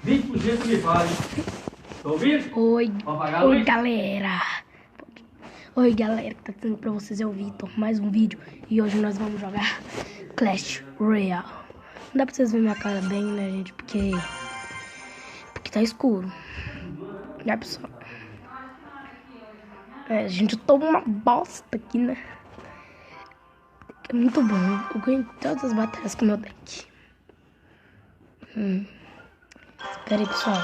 20% me vale. Tá ouvindo? Oi, Vou apagar a oi luz? galera. Oi galera, que tá tendo pra vocês é o Vitor, mais um vídeo. E hoje nós vamos jogar Clash Royale. Não dá pra vocês verem minha cara bem, né gente, porque tá escuro. Né pessoal? Gente, eu tô uma bosta aqui, né? É muito bom, eu ganho todas as batalhas com meu deck. Espera aí pessoal.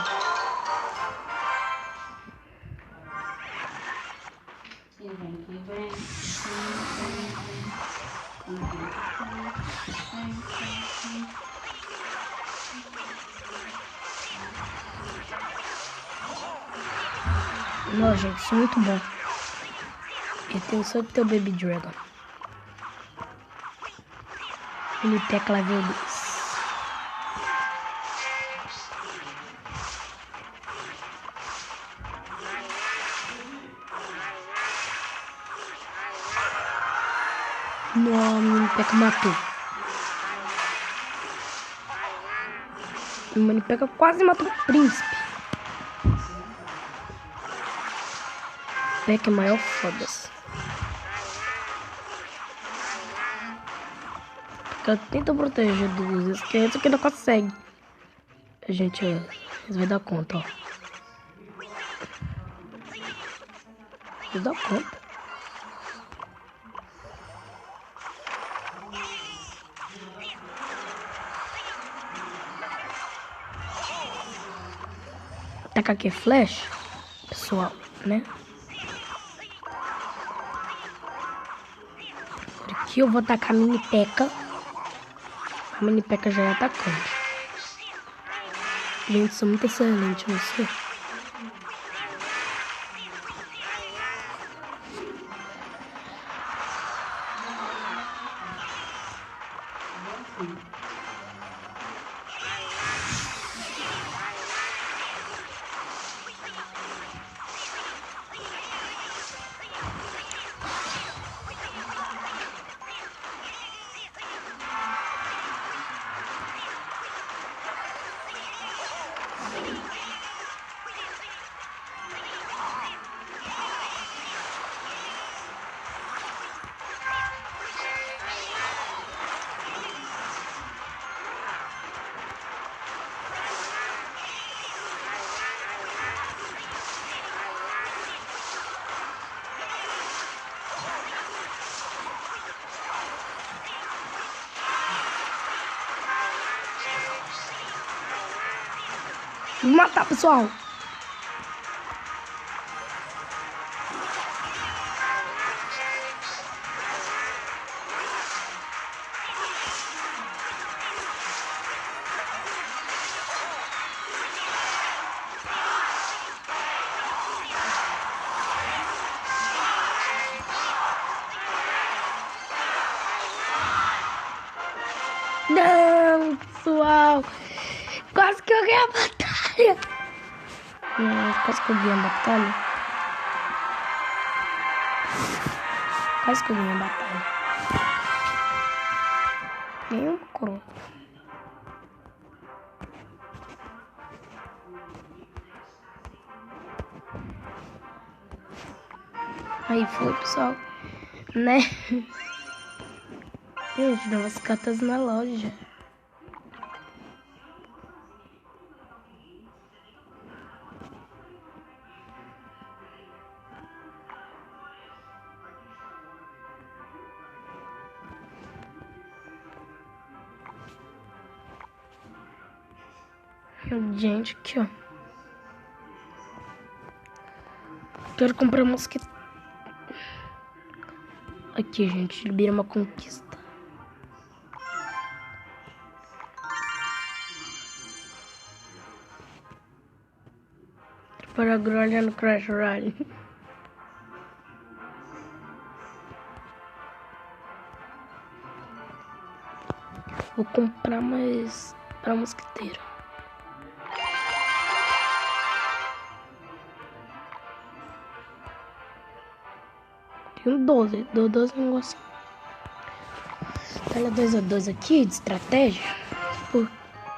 Não, gente, isso é muito bom. Eu tenho só que ter o Baby Dragon. Ele tecla level 2. Não, o Manipeca matou. O Manipeca quase matou o príncipe. O Peca é maior foda-se. Ela tenta proteger dos esqueletos que não consegue. Gente, eles vão dar conta, ó. Eles dão conta. Atacar aqui flash, pessoal, né? Por aqui eu vou atacar a mini P.E.K.K.A. A mini P.E.K.K.A já é atacante. Gente, sou muito excelente, você. Vou matar, pessoal. Não, pessoal. Quase que eu ganhei a batalha. Quase que eu ganhei a batalha. Quase que eu ganhei a batalha. Ganhei uma coroa. Aí foi, pessoal. Né? Gente, novas cartas na loja. Gente, aqui, ó. Quero comprar mosquito. Aqui, gente, libera uma conquista. Para a grolha no Crash Royale. Vou comprar mais para mosquiteiro. Tem um 12. Dou 12 negócio. Olha 2 a 2 aqui de estratégia.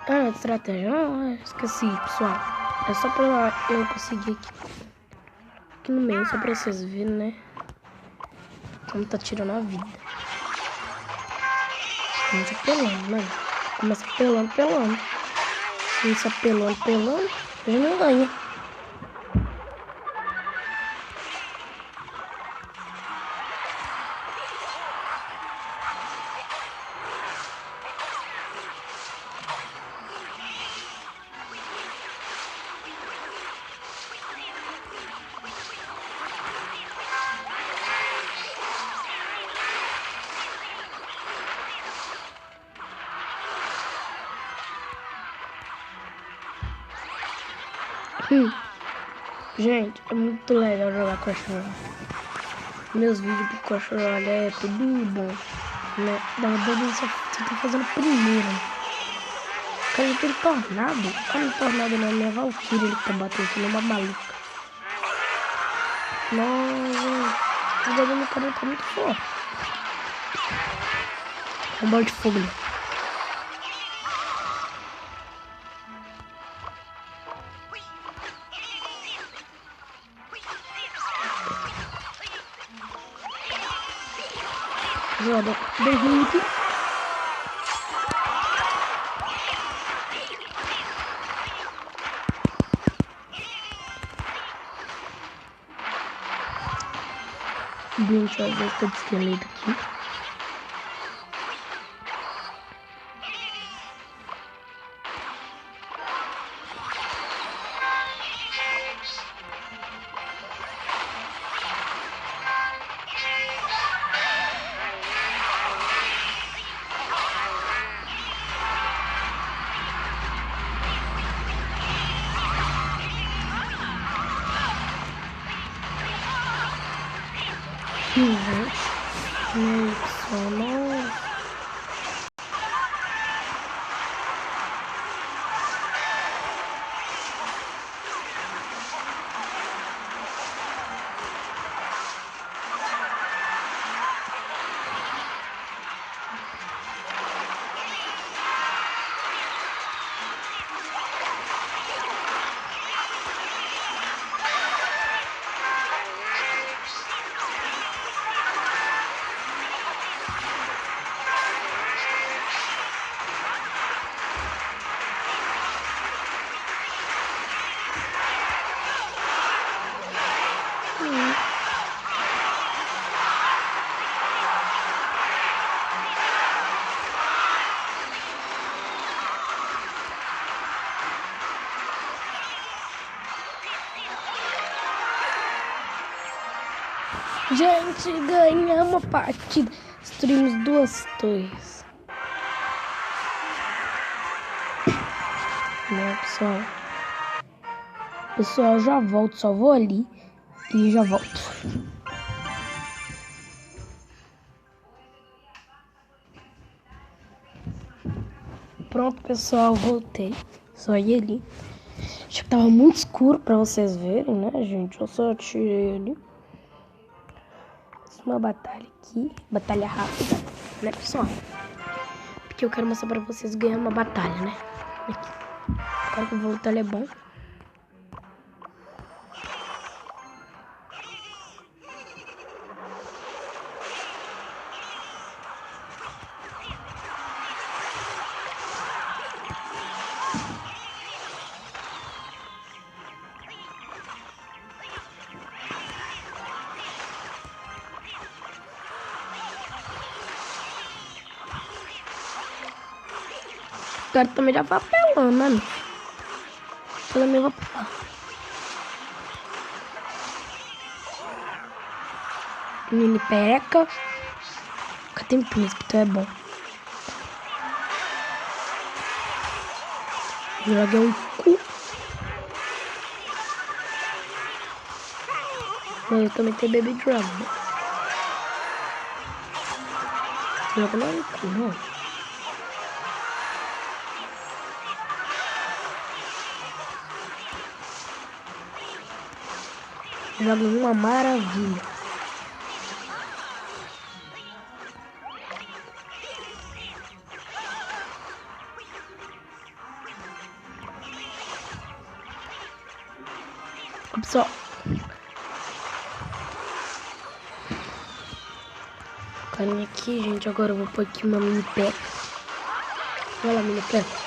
Ah, estratégia. Não, esqueci, pessoal. É só pra eu conseguir aqui no meio, só pra vocês verem, né? Como tá tirando a vida. Começa pelando, mano. Começa pelando. Começa pelando. Ele não ganha. Gente, é muito legal jogar Clash Royale. Meus vídeos pro Clash Royale é tudo bom, né? Da verdade, só tô fazendo primeiro. Cara, tem tornado. Olha o tornado na minha Valkyrie, ele tá batendo aqui numa maluca. Nossa, o jogador do cara tá muito forte. Um bola de fogo ali. Jogador derrube. Gente, olha o de esqueleto aqui. Gente, pessoal, nossa. Gente, ganhamos a partida. Destruímos 2 torres. Né, pessoal? Pessoal, já volto. Só vou ali e já volto. Pronto, pessoal, voltei. Só ia ali. Já tava muito escuro pra vocês verem, né, gente? Eu só tirei ali. Uma batalha aqui. Batalha rápida, né, pessoal? Porque eu quero mostrar pra vocês ganhar uma batalha, né? Aqui. Claro que o voltar é bom. O cara também já vai apelando, mano. Eu também vou apelar. Mini pereca. Nunca tem príncipe, então é bom. Joguei um cu. Mas eu também tenho Baby Dragon. Joga lá no cu, não. Joga uma maravilha. Pessoal, carinha aqui, gente. Agora eu vou pôr aqui uma mini peca. Olha lá, mini peca.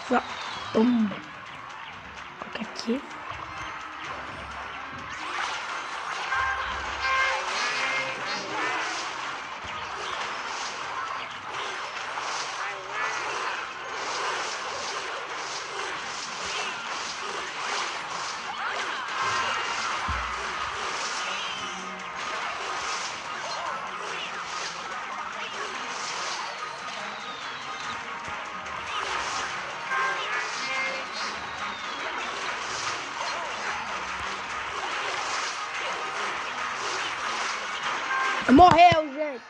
Só, toma. Coloca aqui. Morreu, gente.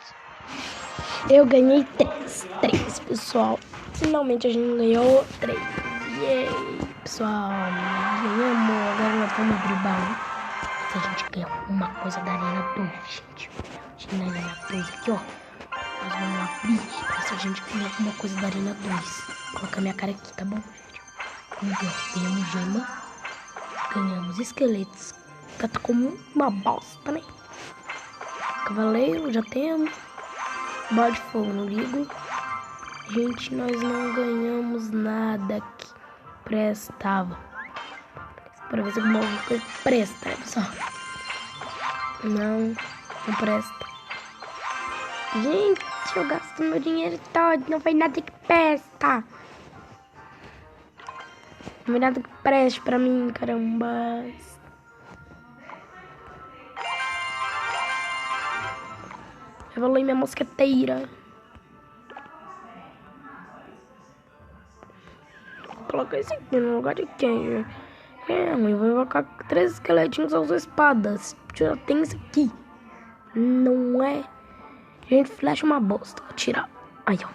Eu ganhei 3, pessoal. Finalmente a gente ganhou 3. Yay, pessoal. Ganhamos. Agora nós vamos abrir o baú. Se a gente ganhar alguma coisa da Arena 2, gente. A gente na Arena 2 aqui, ó. Nós vamos abrir pra se a gente ganhar alguma coisa da Arena 2. Vou colocar minha cara aqui, tá bom, gente? Vamos ver, ó. Ganhamos gema. Ganhamos esqueletos. Tá como uma bosta, né? Cavaleiro, já temos. Bola de fogo, não ligo. Gente, nós não ganhamos nada que prestava. Para ver se alguma coisa presta, né, pessoal? Não presta. Gente, eu gasto meu dinheiro todo. Não foi nada que presta. Não foi nada que preste pra mim, caramba. Evolui minha mosqueteira. Vou colocar esse aqui no lugar de quem? Eu vou invocar 3 esqueletinhos aos espadas. Já tem isso aqui. Não é? Gente, flecha é uma bosta. Vou tirar. Aí, ó.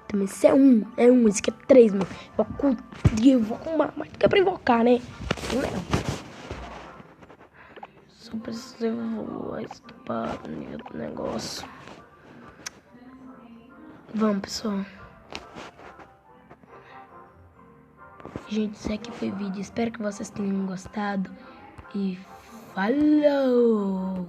Também esse é um. Esse aqui é 3, meu. Eu vou com uma. Mas que é pra invocar, né? Não. Só preciso evoluir a espada no nível do negócio. Vamos, pessoal. Gente, isso aqui foi o vídeo. Espero que vocês tenham gostado. E falou!